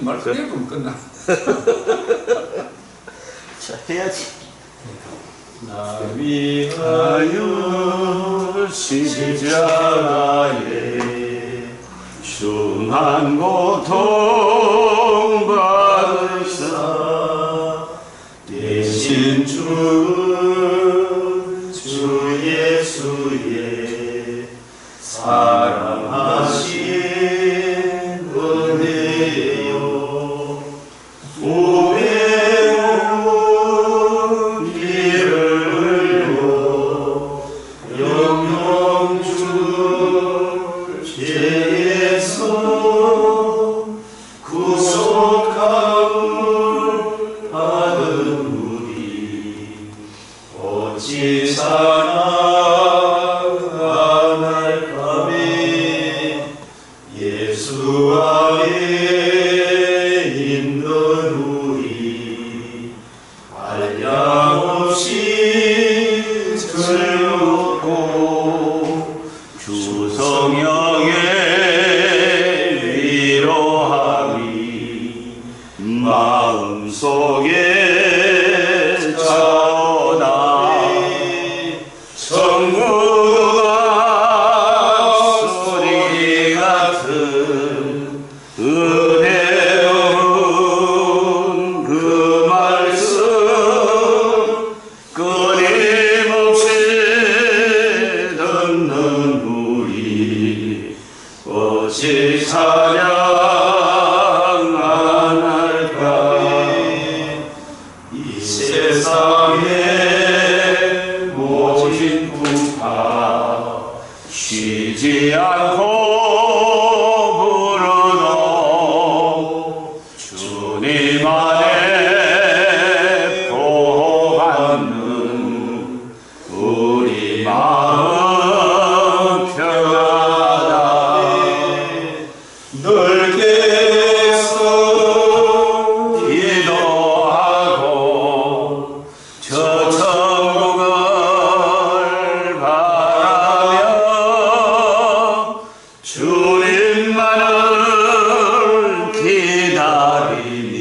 말씀 읽으면 끝나. 자, 해야지. 나 위하여 십자가에 중한 고통 받으사 대신 주 예수의 사랑하신 은혜요 오해온 길을 흘려 영영주 죄에서 구속함을 받은 우리 어찌 살아갈까매 예수 안에 있는 우리 한량없이 즐겁고 주 성령의 위로함이 마음속에 차오나 천국과 소리 같은 은혜로운 그 말씀 끊임없이 듣는 우리 어찌 찬양 안 할까. 이 세상의 모진 풍파 쉬지 않고 부르노 주님 안에 보호받는 우리 마음 평안하다. 늘 깨서 기도하고 저 천국을 바라며 주님만을 기다리니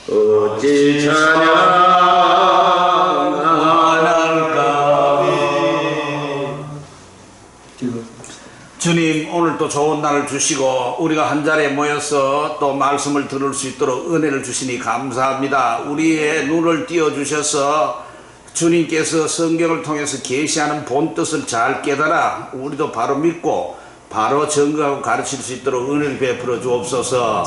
어찌 찬양 안 할까. 주님, 오늘 또 좋은 날을 주시고 우리가 한 자리에 모여서 또 말씀을 들을 수 있도록 은혜를 주시니 감사합니다. 우리의 눈을 띄워주셔서 주님께서 성경을 통해서 계시하는 본뜻을 잘 깨달아 우리도 바로 믿고 바로 증거하고 가르칠 수 있도록 은혜를 베풀어 주옵소서.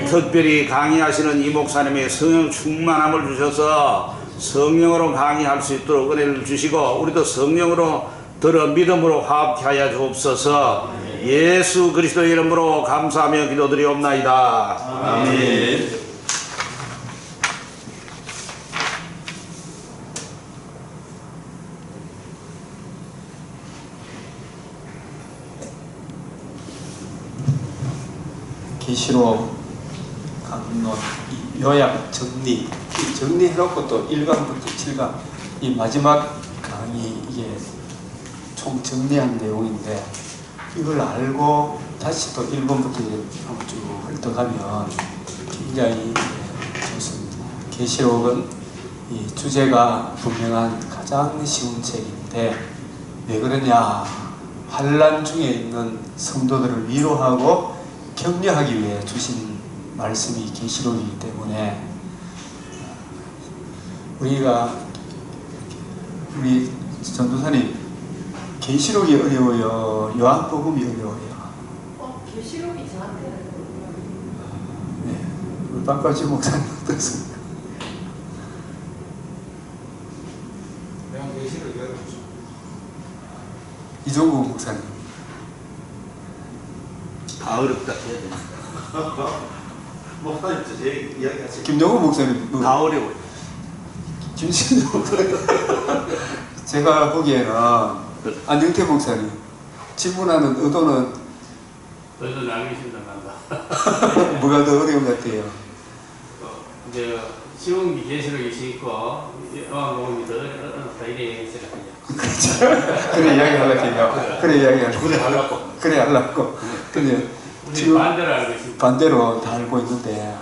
특별히 강의하시는 이 목사님의 성령 충만함을 주셔서 성령으로 강의할 수 있도록 은혜를 주시고 우리도 성령으로 들어 믿음으로 화합케 하여 주옵소서. 예수 그리스도의 이름으로 감사하며 기도드리옵나이다. 아멘. 계시록 강론 요약 정리 정리해놓고 또 1강부터 7강 이 마지막 강의 이게 총 정리한 내용인데 이걸 알고 다시 또 1번부터 한번 쭉 훑어가면 굉장히 좋습니다. 계시록은 이 주제가 분명한 가장 쉬운 책인데 왜 그러냐, 환난 중에 있는 성도들을 위로하고 격려하기 위해 주신 말씀이 계시록이기 때문에 우리 전도사님 계시록이 어려워요, 요한복음이 어려워요? 계시록이 저한테는 네, 우리 박가지 목사님 어떻습니까? 내가 계시를 열어줘. 이종국 목사님 다 어렵다 해야 되나? 목사님 제 이야기 하세요. 김정우 목사님 다 어려워요. 김신우 목사님 제가 보기에는 안영태 목사님 질문하는 의도는 너희들 알기 힘들단다. 뭐가 더 어려운 것 같아요? 이제 쉬운 게 계시록이 있고 요한복음이 더 어렵다 이래 생각해요. 그래 이야기하려고 해요. 그래 이야기하려고. 그래 하려고. 그래 하려고. 근데 우리 지금 반대로 알고 있습니다. 반대로 다 알고 있는데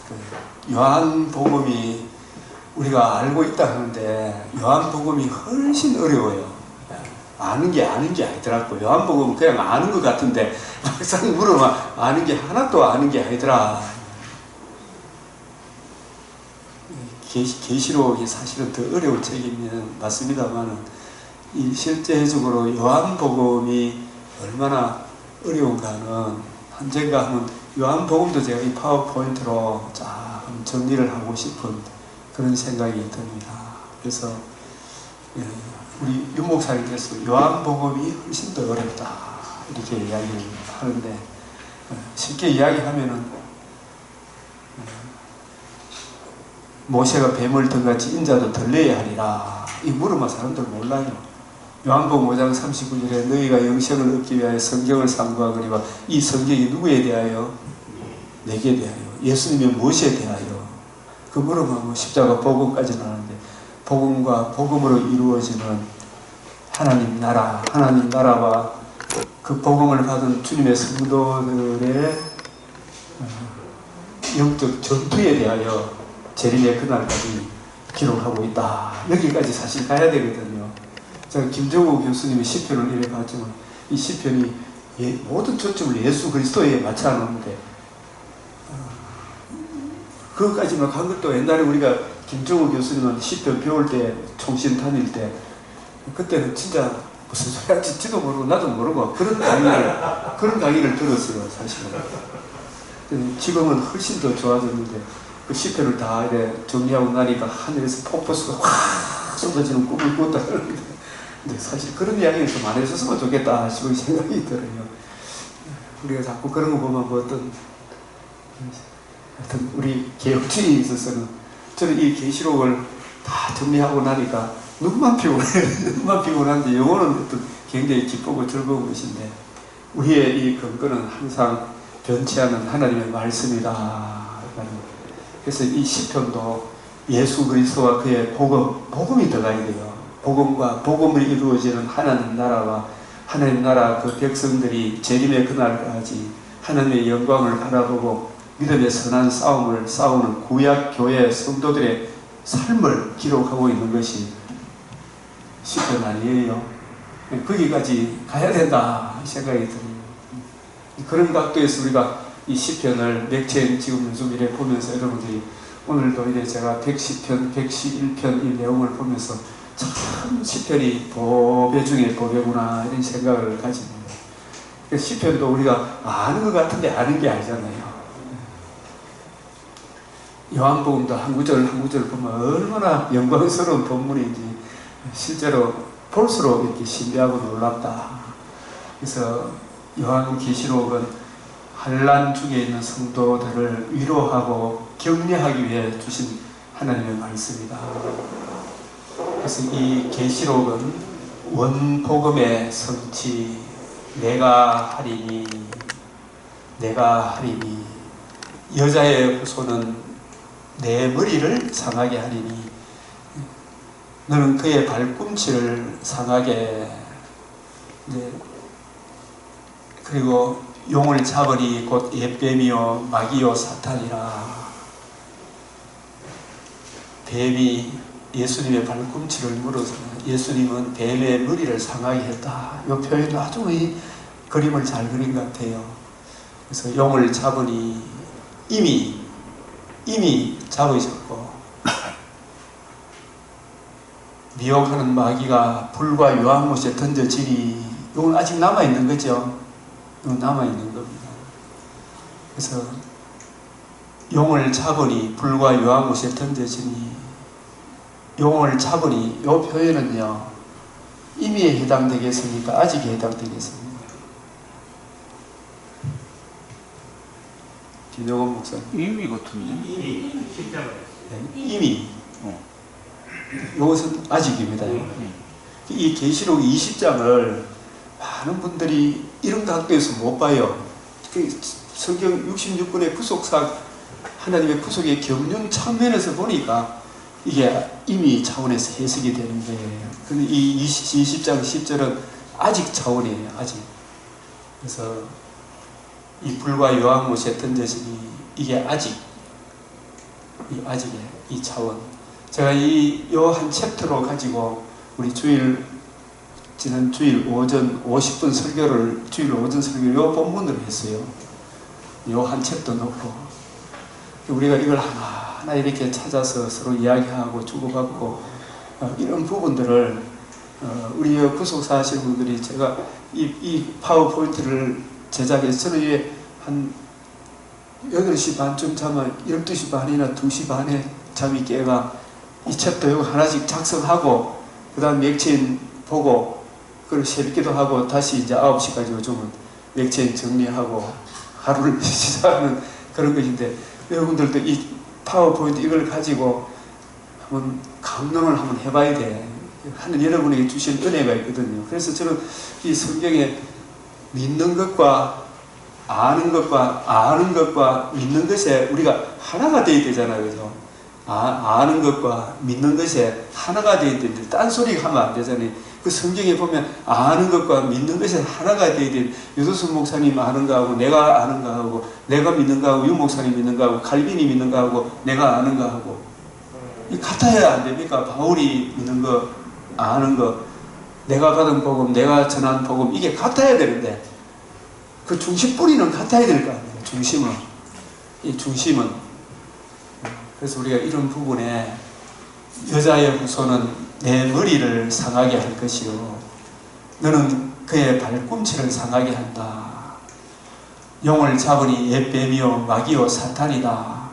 그 요한복음이 우리가 알고 있다 하는데 요한복음이 훨씬 어려워요. 아는 게 아니더라고. 요한복음은 그냥 아는 것 같은데 막상 물으면 아는 게 하나도 아는 게 아니더라. 계시록이 사실은 더 어려운 책이면 맞습니다만은 이 실제적으로 요한복음이 얼마나 어려운가는 언젠가 하면 요한복음도 제가 이 파워포인트로 쫙 정리를 하고 싶은 그런 생각이 듭니다. 그래서 우리 윤 목사님께서 요한복음이 훨씬 더 어렵다 이렇게 이야기를 하는데 쉽게 이야기하면은 모세가 뱀을 등같이 인자도 덜려야 하리라. 이 물으면 사람들 몰라요. 요한복음 5장 39절에 너희가 영생을 얻기 위하여 성경을 상고하거니와 이 성경이 누구에 대하여? 내게 대하여. 예수님의 무엇에 대하여? 그 물으면 뭐 십자가 복음까지는 하는데 복음과 복음으로 이루어지는 하나님 나라와 그 복음을 받은 주님의 성도들의 영적 전투에 대하여 재림의 그날까지 기록하고 있다. 여기까지 사실 가야 되거든요. 제가 김정우 교수님의 시편을 이래 봤지만 이 시편이 모든 초점을 예수 그리스도에 맞춰 놓는데 그것까지만 간 것도 옛날에 우리가 김정우 교수님은 시편 배울 때 총신 다닐 때 그때는 진짜 무슨 소리 할지도 모르고 나도 모르고 그런 강의를 들었어요 사실은. 지금은 훨씬 더 좋아졌는데 그 시편을 다 이래 정리하고 나니까 하늘에서 폭포수가 확 쏟아지는 꿈을 꿨다 그러는데 근데 사실 그런 이야기를 좀 안 했었으면 좋겠다 싶은 생각이 들어요. 우리가 자꾸 그런 거 보면 뭐 어떤 우리 개혁주의에 있어서는 저는 이 계시록을 다 정리하고 나니까 눈만 피곤한데 영혼은 어떤 굉장히 기쁘고 즐거운 것인데 우리의 이 근거는 항상 변치 않는 하나님의 말씀이다. 그래서 이 시편도 예수 그리스도와 그의 복음이 들어가야 돼요. 복음과 복음을 이루어지는 하나님 나라와 하나님 나라 그 백성들이 재림의 그날까지 하나님의 영광을 바라보고 믿음의 선한 싸움을 싸우는 구약 교회 성도들의 삶을 기록하고 있는 것이 시편 아니에요. 거기까지 가야 된다 생각이 들어요. 그런 각도에서 우리가 이 시편을 맥체인 지금 요즘 이래 보면서 여러분들이 오늘도 이래 제가 110편, 111편 이 내용을 보면서 참 시편이 보배 중에 보배구나 이런 생각을 가집니다. 시편도 우리가 아는 것 같은데 아는 게 아니잖아요. 요한복음도 한 구절 한 구절 보면 얼마나 영광스러운 본문인지 실제로 볼수록 이렇게 신비하고 놀랍다. 그래서 요한계시록은 환난 중에 있는 성도들을 위로하고 격려하기 위해 주신 하나님의 말씀이다. 그래서 이 계시록은 원복음의 성취, 내가 하리니 여자의 후손은 내 머리를 상하게 하리니 너는 그의 발꿈치를 상하게 그리고 용을 잡으리 곧 옛뱀이요 마귀요 사탄이라. 뱀이 예수님의 발꿈치를 물어서 예수님은 뱀의 머리를 상하게 했다. 이 표현은 아주 이 그림을 잘 그린 것 같아요. 그래서 용을 잡으니 이미 잡으셨고 미혹하는 마귀가 불과 유황못에 던져지니 이건 아직 남아있는 거죠. 이건 남아있는 겁니다. 그래서 용을 잡으니 불과 유황못에 던져지니 용을 잡으니 이 표현은요 임의에 해당되겠습니까? 아직에 해당되겠습니까? 김영원 목사님 이미 같은데. 이미 십자가. 이미 이것은 아직입니다. 이 계시록 20장을 많은 분들이 이런 각도에서 못 봐요. 성경 66권의 구속사 하나님의 구속의 경륜 측면에서 보니까 이게 이미 차원에서 해석이 되는 거예요. 근데 이 20장 10절은 아직 차원이에요. 아직. 그래서 이 불과 요한못에 던져지니 이게 아직의 이 차원. 제가 요 한 챕터로 가지고 우리 지난 주일 오전 50분 설교를 주일 오전 설교를 요 본문으로 했어요. 요 한 챕터 놓고 우리가 이걸 하나하나 이렇게 찾아서 서로 이야기하고 주고받고 이런 부분들을 우리 구속사 하시는 분들이 제가 이 파워포인트를 제작해서 저는 이게 한 8시 반쯤 자면 12시 반이나 2시 반에 잠이 깨가 이 챕터 이거 하나씩 작성하고 그 다음 맥체인 보고 그리고 새벽기도 하고 다시 이제 9시까지 요즘은 맥체인 정리하고 하루를 시작하는 그런 것인데 여러분들도 이 파워포인트 이걸 가지고 한번 강론을 한번 해봐야 돼. 하는 여러분에게 주신 은혜가 있거든요. 그래서 저는 이 성경에 믿는 것과 아는 것과 믿는 것에 우리가 하나가 되어야 되잖아요. 그죠? 아는 것과 믿는 것에 하나가 되어야 되는데 딴소리 하면 안 되잖아요. 그 성경에 보면 아는 것과 믿는 것에 하나가 되어야 돼. 유도순 목사님 아는 거하고 내가 아는 거하고 내가 믿는 거하고 유 목사님 믿는 거하고 칼빈이 믿는 거하고 내가 아는 거하고 이 같아야 안 됩니까? 바울이 믿는 거 아는 거 내가 받은 복음 내가 전한 복음 이게 같아야 되는데 그 중심 뿌리는 같아야 될 거 아니에요. 이 중심은 그래서 우리가 이런 부분에 여자의 후손은 내 머리를 상하게 할 것이요 너는 그의 발꿈치를 상하게 한다. 용을 잡으니 옛뱀이요 마귀요 사탄이다.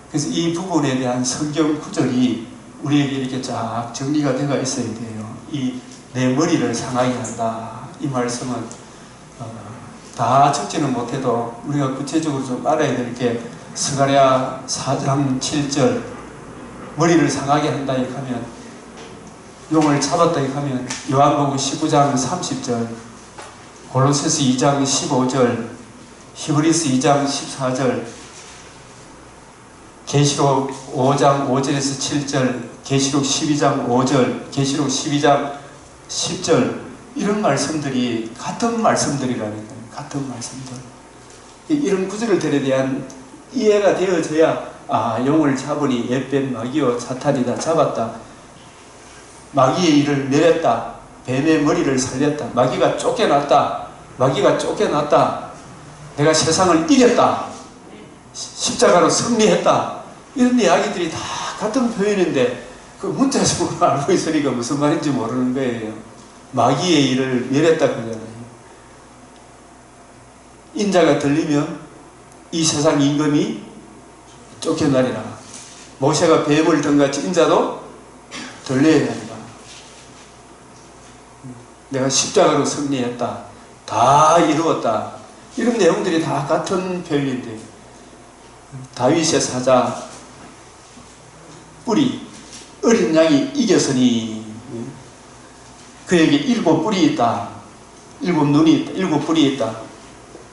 그래서 이 부분에 대한 성경 구절이 우리에게 이렇게 쫙 정리가 되어 있어야 돼요. 이 내 머리를 상하게 한다. 이 말씀은 다 적지는 못해도 우리가 구체적으로 좀 알아야 될 게 스가랴 4장 7절 머리를 상하게 한다 이렇게 하면 용을 잡았다 이렇게 하면 요한복음 19장 30절 골로새서 2장 15절 히브리서 2장 14절 계시록 5장 5절에서 7절 계시록 12장 5절 계시록 12장 10절 이런 말씀들이 같은 말씀들이라니까요. 같은 말씀들. 이런 구절들에 대한 이해가 되어져야 용을 잡으니 옛뱀 마귀요 사탄이다. 잡았다. 마귀의 일을 내렸다. 뱀의 머리를 살렸다. 마귀가 쫓겨났다. 내가 세상을 이겼다. 십자가로 승리했다. 이런 이야기들이 다 같은 표현인데 그 문자적으로 알고 있으니까 무슨 말인지 모르는 거예요. 마귀의 일을 내렸다 그러잖아요. 인자가 들리면 이 세상 임금이 쫓겨나리라. 모세가 뱀을 든같이 인자도 들려야 한다. 내가 십자가로 승리했다. 다 이루었다. 이런 내용들이 다 같은 표현인데 다윗의 사자 뿌리 어린 양이 이겼으니 그에게 7뿔이 있다. 7눈이 있다. 7뿔이 있다.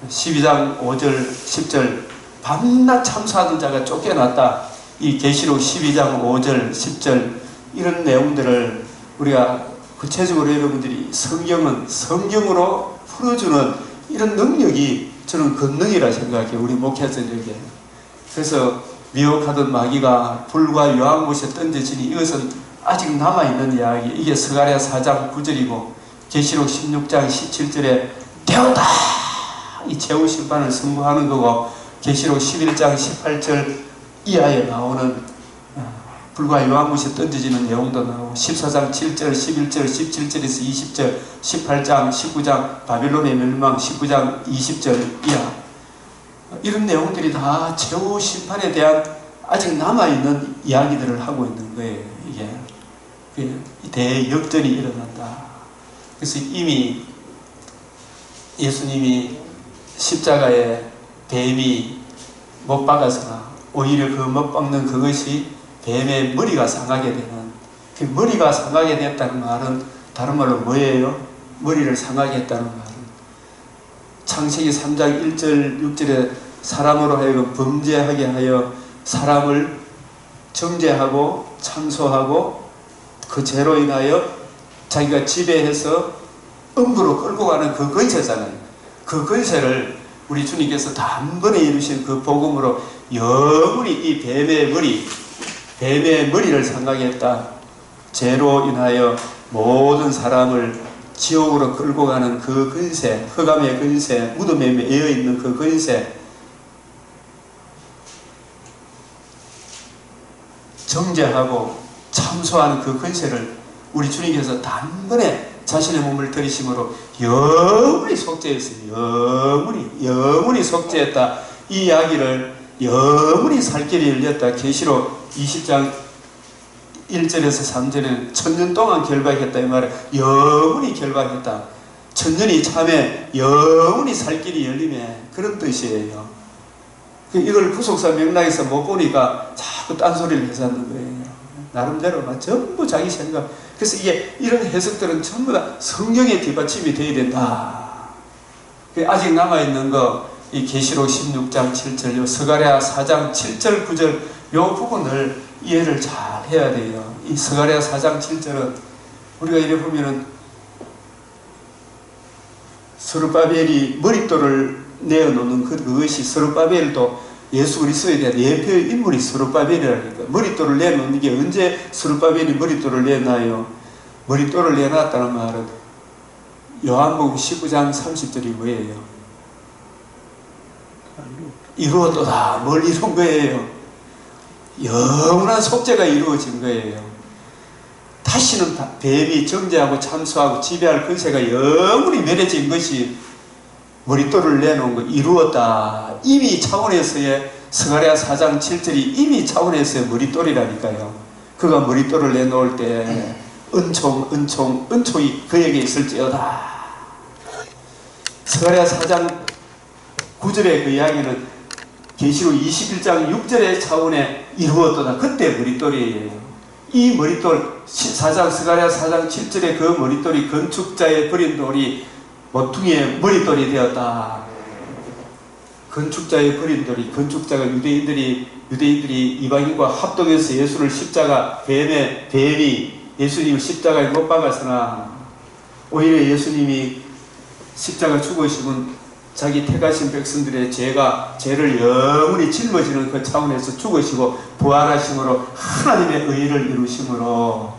12장 5절 10절 밤낮 참수하던 자가 쫓겨났다. 이 계시록 12장 5절 10절 이런 내용들을 우리가 구체적으로 여러분들이 성경은 성경으로 풀어주는 이런 능력이 저는 권능이라 생각해요. 우리 목회자들에게. 그래서 미혹하던 마귀가 불과 요한못에 던져지니 이것은 아직 남아있는 이야기. 이게 스가랴 4장 9절이고 계시록 16장 17절에 되었다! 이 최후 심판을 선고하는 거고 계시록 11장 18절 이하에 나오는 불과 요한못에 던져지는 내용도 나오고 14장 7절 11절 17절에서 20절 18장 19장 바빌론의 멸망 19장 20절 이하 이런 내용들이 다 최후 심판에 대한 아직 남아있는 이야기들을 하고 있는 거예요. 이게 대역전이 일어난다. 그래서 이미 예수님이 십자가에 뱀이 못 박아서나 오히려 그 못 박는 그것이 뱀의 머리가 상하게 되는 그 머리가 상하게 됐다는 말은 다른 말로 뭐예요? 머리를 상하게 했다는 말은 창세기 3장 1절 6절에 사람으로 하여금 범죄하게 하여 사람을 정죄하고 참소하고 그 죄로 인하여 자기가 지배해서 음부로 끌고 가는 그 권세잖아요. 그 권세를 우리 주님께서 단번에 이루신 그 복음으로 영원히 이 뱀의 머리를 상하겠다. 죄로 인하여 모든 사람을 지옥으로 끌고 가는 그 근세, 흑암의 근세, 무덤에 매여 있는 그 근세, 정죄하고 참소하는 그 근세를 우리 주님께서 단번에 자신의 몸을 들이심으로 영원히 속죄했어요. 영원히 속죄했다. 이 이야기를 영원히 살 길이 열렸다. 계시록 20장 1절에서 3절에는 천년 동안 결박했다 이 말은 영원히 결박했다. 천년이 참에 영원히 살 길이 열리네, 그런 뜻이에요. 이걸 구속사 맥락에서 못 보니까 자꾸 딴소리를 해서 하는 거예요. 나름대로 막 전부 자기 생각. 그래서 이게 이런 해석들은 전부 다 성경에 뒷받침이 되어야 된다. 아직 남아있는 거 이 계시록 16장 7절, 요 스가랴 4장 7절 9절 요 부분을 이해를 잘 해야 돼요. 이 스가랴 4장 7절은 우리가 이래 보면은 스룹바벨이 머릿돌을 내어놓는 그것이, 스룹바벨도 예수 그리스도에 대한 예표의 인물이 스룹바벨이라니까. 머릿돌을 내놓는 게 언제 스룹바벨이 머릿돌을 내놔요? 머릿돌을 내놨다는 말은 요한복음 19장 30절이 뭐예요? 이루어도다. 뭘 이룬 거예요? 영원한 속죄가 이루어진 거예요. 다시는 뱀이 정죄하고 참소하고 지배할 근세가 영원히 멸해진 것이 머릿돌을 내놓은 거 이루었다. 이미 차원에서의 스가랴 4장 7절이 이미 차원에서의 머릿돌이라니까요. 그가 머릿돌을 내놓을 때 은총이 그에게 있을지어다. 스가랴 4장 9절의 그 이야기는 계시록 21장 6절의 차원에 이루었도다. 그때 머릿돌이에요. 이 머릿돌, 스가랴 4장 7절의 그 머릿돌이 건축자의 버린 돌이 모퉁이의 머릿돌이 되었다. 건축자의 버린 돌이, 건축자가 유대인들이 이방인과 합동해서 예수를 뱀이 예수님을 십자가에 못 박았으나 오히려 예수님이 십자가 죽으시면 자기 택하신 백성들의 죄를 영원히 짊어지는 그 차원에서 죽으시고 부활하심으로 하나님의 의를 이루심으로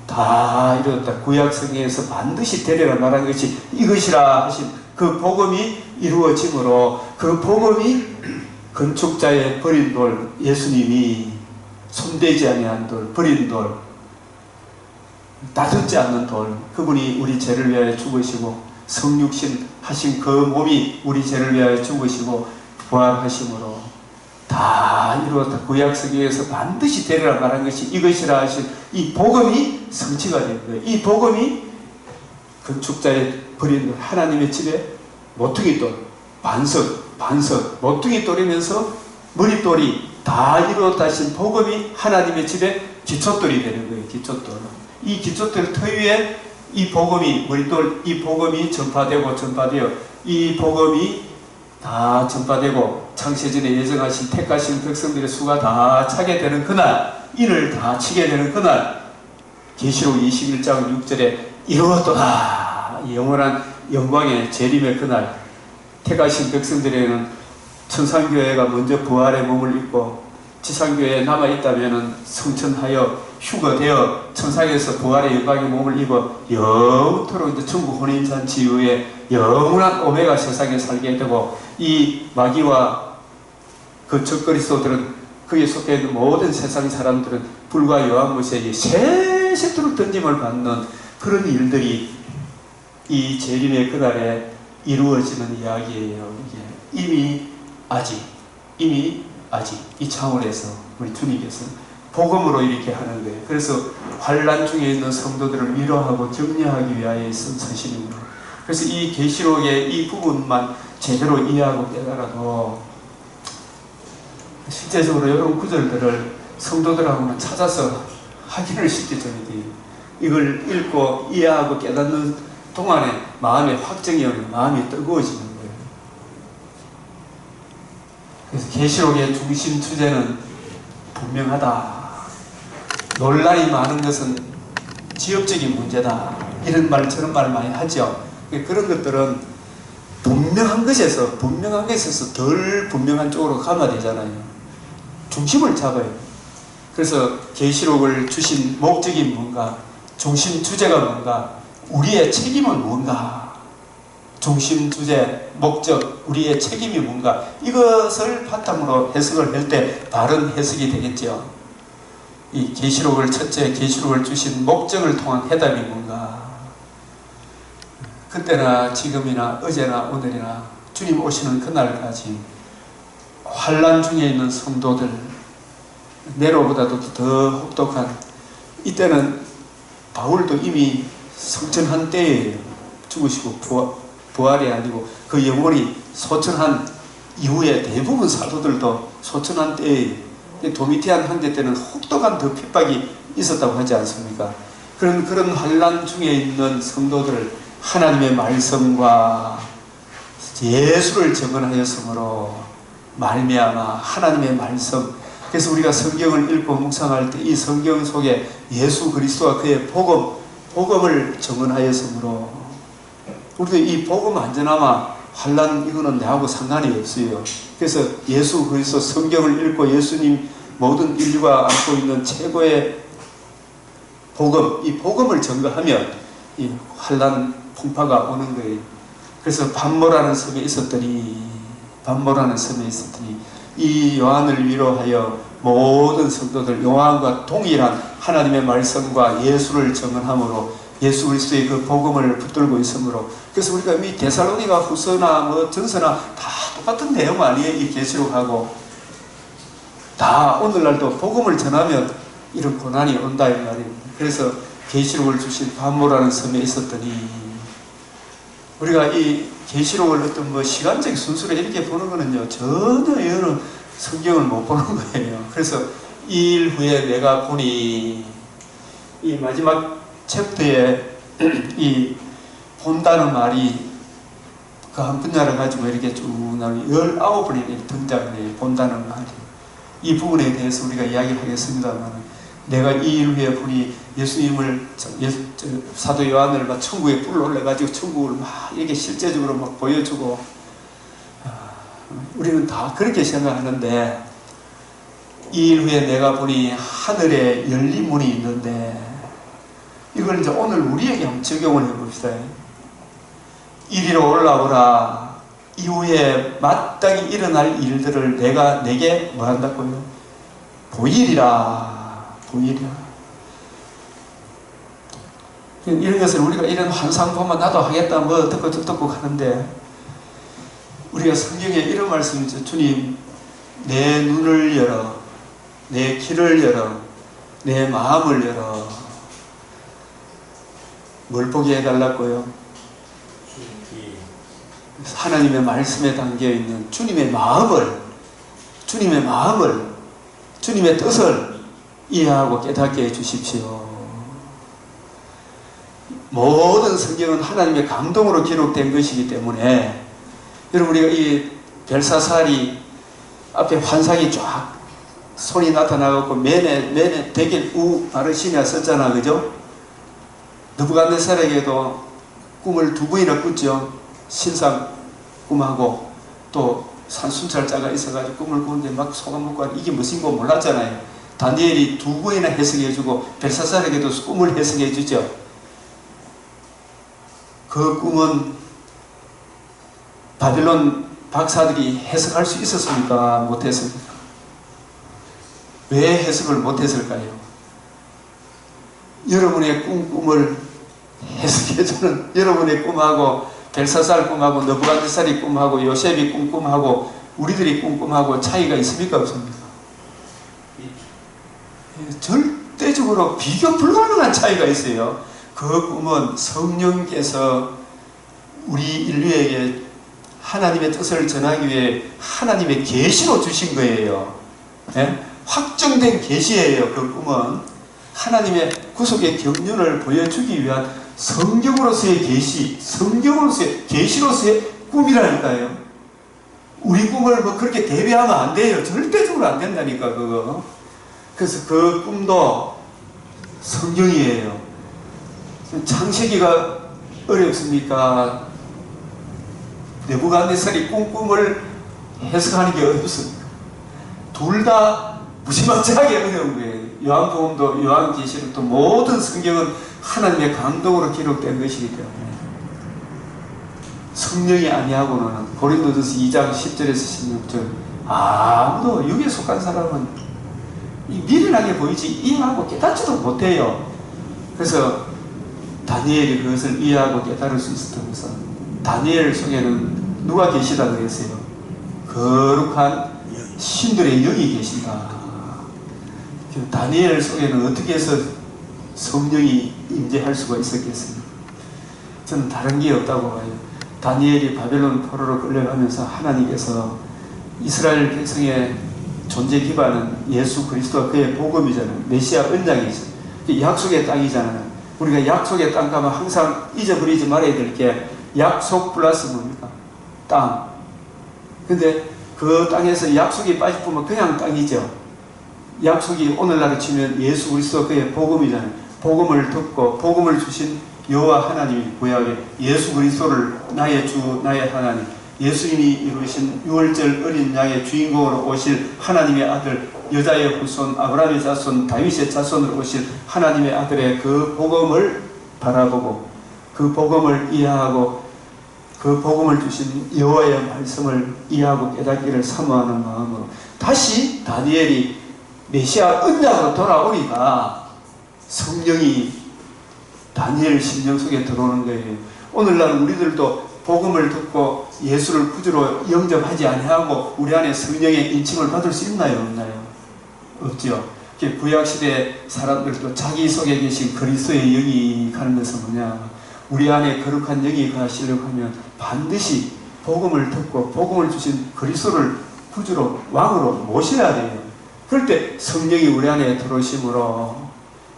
다 이루었다. 구약 성경에서 반드시 되리라 말한 것이 이것이라 하신 그 복음이 이루어짐으로, 그 복음이 건축자의 버린 돌, 예수님이 손대지 아니한 돌, 버린 돌, 다듬지 않는 돌, 그분이 우리 죄를 위하여 죽으시고 성육신 하신 그 몸이 우리 죄를 위하여 죽으시고 부활하심으로 다 이루었다. 구약 성경에서 반드시 되리라 말한 것이 이것이라 하신 이 복음이 성취가 된 거예요. 이 복음이 건축자의 버린 하나님의 집에 모퉁이돌, 반석, 모퉁이돌이면서 머릿돌이 다 이루었다 하신 복음이 하나님의 집에 기초돌이 되는 거예요. 기초돌. 이 기초돌 터 위에 이 복음이, 머릿돌, 이 복음이 전파되어 이 복음이 다 전파되고 창세전에 예정하신 택하신 백성들의 수가 다 차게 되는 그날, 이를 다 치게 되는 그날, 계시록 21장 6절에 이루었도다. 영원한 영광의 재림의 그날, 택하신 백성들에게는 천상교회가 먼저 부활의 몸을 입고 지상교회에 남아있다면 성천하여 휴거되어 천상에서 부활의 영광의 몸을 입어 영토록 이제 천국 혼인잔치 이후에 영원한 오메가 세상에 살게 되고, 이 마귀와 그 적그리스도들은, 그에 속해 있는 모든 세상 사람들은 불과 요한못에 세세토록 던짐을 받는 그런 일들이 이 재림의 그날에 이루어지는 이야기예요. 이게 이미 아직 이 차원에서 우리 주님께서 복음으로 이렇게 하는 거예요. 그래서 환난 중에 있는 성도들을 위로하고 격려하기 위하여 쓴 서신입니다. 그래서 이 계시록의 이 부분만 제대로 이해하고 깨달아도 실제적으로 이런 구절들을 성도들하고는 찾아서 확인을 시켜줘야 돼요. 이걸 읽고 이해하고 깨닫는 동안에 마음의 확정이 오면 마음이 뜨거워지는 거예요. 그래서 계시록의 중심 주제는 분명하다. 논란이 많은 것은 지역적인 문제다. 이런 말, 저런 말 많이 하죠. 그런 것들은 분명한 것에서 덜 분명한 쪽으로 가면 되잖아요. 중심을 잡아요. 그래서 계시록을 주신 목적이 뭔가, 중심 주제가 뭔가, 우리의 책임은 뭔가, 중심 주제, 목적, 우리의 책임이 뭔가, 이것을 바탕으로 해석을 할 때 바른 해석이 되겠죠. 이 계시록을 첫째 계시록을 주신 목적을 통한 해답이 뭔가, 그때나 지금이나 어제나 오늘이나 주님 오시는 그날까지 환난 중에 있는 성도들, 네로보다도 더 혹독한, 이때는 바울도 이미 성천한 때예요. 죽으시고 부활이 아니고 그 영혼이 소천한 이후에 대부분 사도들도 소천한 때예요. 도미티안 황제 때는 혹독한 더 핍박이 있었다고 하지 않습니까? 그런 환난 중에 있는 성도들을 하나님의 말씀과 예수를 증언하였으므로 말미암아 하나님의 말씀, 그래서 우리가 성경을 읽고 묵상할 때 이 성경 속에 예수 그리스도와 그의 복음을 증언하였으므로, 우리도 이 복음 안전하마 환난 이거는 내하고 상관이 없어요. 그래서 예수 그리스도 성경을 읽고 예수님 모든 인류가 안고 있는 최고의 복음, 이 복음을 증거하면 이 환난 풍파가 오는 거예요. 그래서 반모라는 섬에 있었더니 이 요한을 위로하여 모든 성도들 요한과 동일한 하나님의 말씀과 예수를 증언함으로 예수 그리스도의 그 복음을 붙들고 있으므로, 그래서 우리가 이 데살로니가 후서나 뭐 전서나 다 똑같은 내용 아니에요. 이 계시록하고 다 오늘날도 복음을 전하면 이런 고난이 온다 이 말입니다. 그래서 계시록을 주신 반모라는 섬에 있었더니, 우리가 이 계시록을 어떤 뭐 시간적 순서로 이렇게 보는 거는요, 전혀 여러 성경을 못 보는 거예요. 그래서 2일 후에 내가 보니, 이 마지막 챕터에 이 본다는 말이 그 한 분야를 가지고 이렇게 쭉 나오니 19번이 등장을 해요. 본다는 말이. 이 부분에 대해서 우리가 이야기를 하겠습니다만, 내가 2일 후에 보니 예수님을 사도 요한을 막 천국에 불러 올려가지고 천국을 막 이렇게 실제적으로 막 보여주고, 우리는 다 그렇게 생각하는데, 2일 후에 내가 보니 하늘에 열린 문이 있는데, 이걸 이제 오늘 우리에게 한번 적용을 해봅시다. 이리로 올라오라. 이후에 마땅히 일어날 일들을 내가 내게 뭐 한다고요? 보이리라. 이런 것을 우리가 이런 환상 보면 나도 하겠다 뭐 듣고 하는데, 우리가 성경에 이런 말씀이죠. 주님, 내 눈을 열어, 내 귀를 열어, 내 마음을 열어. 뭘 보게 해달라고요? 하나님의 말씀에 담겨있는 주님의 마음을, 주님의 뜻을 이해하고 깨닫게 해주십시오. 모든 성경은 하나님의 감동으로 기록된 것이기 때문에, 여러분 우리가 이 벨사살이 앞에 환상이 쫙 손이 나타나고 맨에 대길 우 바르시냐 썼잖아, 그죠? 느부갓네살에게도 꿈을 2번이나 꿨죠. 신상 꿈하고 또 산순찰자가 있어가지고 꿈을 꾸는데 막 소감 먹고 이게 무슨 거 몰랐잖아요. 다니엘이 2번이나 해석해주고 벨사살에게도 꿈을 해석해주죠. 그 꿈은 바빌론 박사들이 해석할 수 있었습니까? 못했습니까? 왜 해석을 못했을까요? 여러분의 꿈을 해석해주는 여러분의 꿈하고 벨사살 꿈하고 느부갓네살이 꿈하고 요셉이 꿈하고 우리들이 꿈하고 차이가 있습니까? 없습니까? 절대적으로 비교 불가능한 차이가 있어요. 그 꿈은 성령께서 우리 인류에게 하나님의 뜻을 전하기 위해 하나님의 계시로 주신 거예요. 예? 확정된 계시예요. 그 꿈은 하나님의 구속의 경륜을 보여주기 위한 성경으로서의 계시, 성경으로서의 계시로서의 꿈이라니까요. 우리 꿈을 뭐 그렇게 대비하면 안 돼요. 절대적으로 안 된다니까 그거. 그래서 그 꿈도 성경이에요. 창세기가 어렵습니까? 느부갓네살이 꿈을 해석하는 게 어렵습니다. 둘 다 무지막지하게 어려운 거예요. 요한복음도 요한계시록도 모든 성경은 하나님의 감동으로 기록된 것이기 때문에 성령이 아니하고는 고린도전서 2장 10절에서 16절 아무도 육에 속한 사람은 미련하게 보이지 이해하고 깨닫지도 못해요. 그래서 다니엘이 그것을 이해하고 깨달을 수 있었다면서 다니엘 속에는 누가 계시다 그랬어요? 거룩한 신들의 영이 계신다. 다니엘 속에는 어떻게 해서 성령이 임재할 수가 있었겠습니까? 저는 다른 게 없다고 봐요. 다니엘이 바벨론 포로로 끌려가면서 하나님께서 이스라엘 백성의 존재 기반은 예수 그리스도와 그의 복음이잖아요. 메시아 언약이죠. 약속의 땅이잖아요. 우리가 약속의 땅 가면 항상 잊어버리지 말아야 될 게 약속 플러스 뭡니까? 땅. 근데 그 땅에서 약속이 빠져보면 그냥 땅이죠. 약속이 오늘날로 치면 예수 그리스도 그의 복음이잖아요. 복음을 듣고 복음을 주신 여호와 하나님이 구약에 예수 그리스도를 나의 주 나의 하나님, 예수님이 이루신 유월절 어린 양의 주인공으로 오실 하나님의 아들, 여자의 후손 아브라함의 자손 다윗의 자손으로 오실 하나님의 아들의 그 복음을 바라보고 그 복음을 이해하고 그 복음을 주신 여호와의 말씀을 이해하고 깨닫기를 사모하는 마음으로 다시 다니엘이 메시아 언약으로 돌아오니까 성령이 다니엘 심령 속에 들어오는 거예요. 오늘날 우리들도 복음을 듣고 예수를 구주로 영접하지 아니하고 우리 안에 성령의 인침을 받을 수 있나요? 없나요? 없죠. 구약시대 사람들도 자기 속에 계신 그리스도의 영이 가는 것은 뭐냐? 우리 안에 거룩한 영이 가시려고 하면 반드시 복음을 듣고 복음을 주신 그리스도를 구주로 왕으로 모셔야 돼요. 그럴 때 성령이 우리 안에 들어오심으로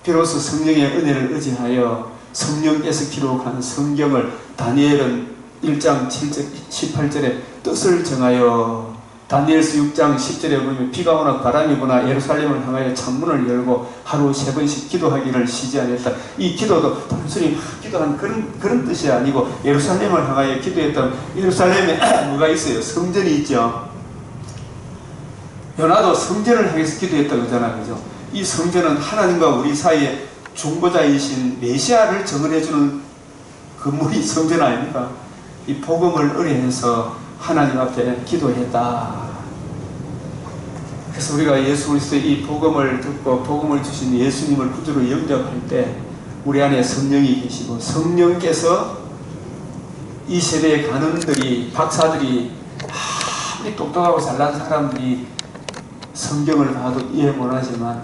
비로소 성령의 은혜를 의지하여 성령께서 기록한 성경을 다니엘은 1장 7절, 18절에 뜻을 정하여 다니엘서 6장 10절에 보면 비가 오나 바람이 부나 예루살렘을 향하여 창문을 열고 하루 3번씩 기도하기를 쉬지 않았다. 이 기도도 단순히 기도한 그런 뜻이 아니고 예루살렘을 향하여 기도했던 예루살렘에 뭐가 있어요? 성전이 있죠. 요나도 성전을 향해서 기도했다고 하잖아요. 그죠? 이 성전은 하나님과 우리 사이에 중보자이신 메시아를 증언해주는 건물이 성전 아닙니까? 이 복음을 의뢰해서 하나님 앞에 기도했다. 그래서 우리가 예수 그리스도의 이 복음을 듣고 복음을 주신 예수님을 구주로 영접할 때 우리 안에 성령이 계시고 성령께서 이 세대의 간원들이 박사들이 아무리 똑똑하고 잘난 사람들이 성경을 봐도 이해 못하지만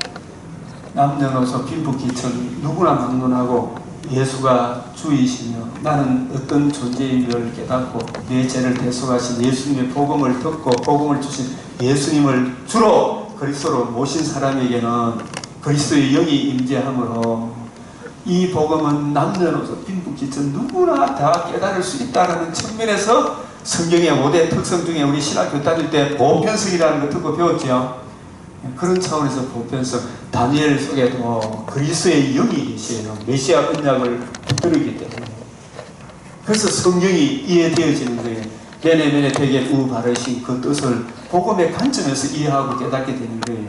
남녀노소 빈부귀천 누구나 막론하고 예수가 주이시며 나는 어떤 존재인 걸 깨닫고 내 죄를 대속하신 예수님의 복음을 듣고 복음을 주신 예수님을 주로 그리스도로 모신 사람에게는 그리스도의 영이 임재하므로 이 복음은 남녀노소 빈부귀천 누구나 다 깨달을 수 있다는 측면에서 성경의 5대 특성 중에 우리 신학교 다닐 때 보편성이라는 거 듣고 배웠죠. 그런 차원에서 보편성, 다니엘 속에도 그리스도의 영이 계시에요. 메시아 언약을 붙들기 때문에. 그래서 성경이 이해되어지는 거예요. 메네 되게 바르신 그 뜻을 복음의 관점에서 이해하고 깨닫게 되는 거예요.